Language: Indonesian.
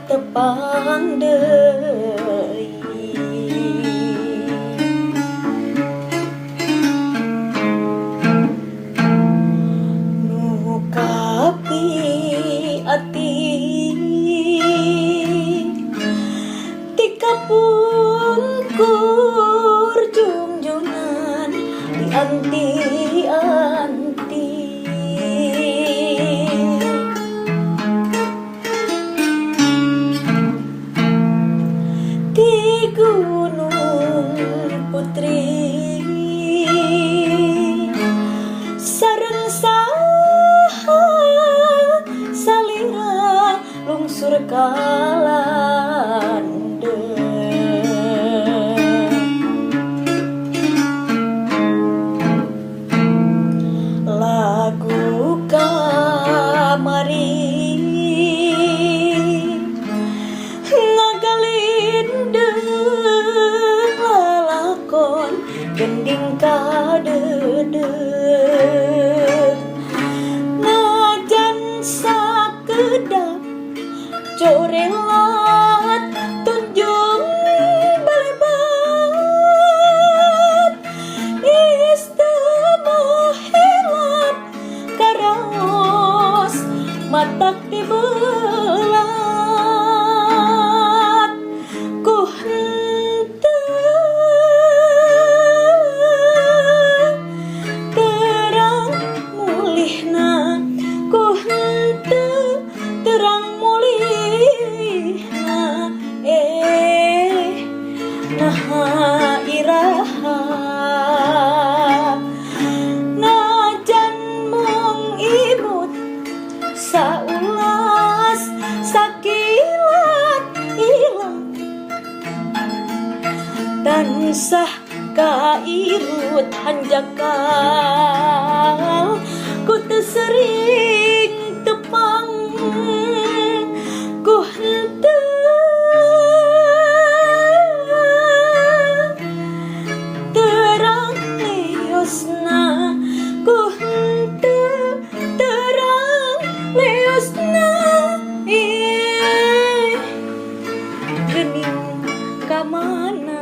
tepang deui. Nu kapi ati ti kapungkur junjunan di anti-anti. Di Gunung Putri sareng saha salira lungsur kalandeu. Lagu kamari ngagalindeng lalakon gending kadedeug. Najan sakedak corelat tunjung balebat istemu hilap karaos matak dibelat ku henteu terang mulihna ku henteu terang mulihna naha iraha najan mung imut saulas sakilat ilang tansah kairut hanjakal ku teu sering tepang ku henteu terang leosna ku henteu terang leosna geuning ka mana.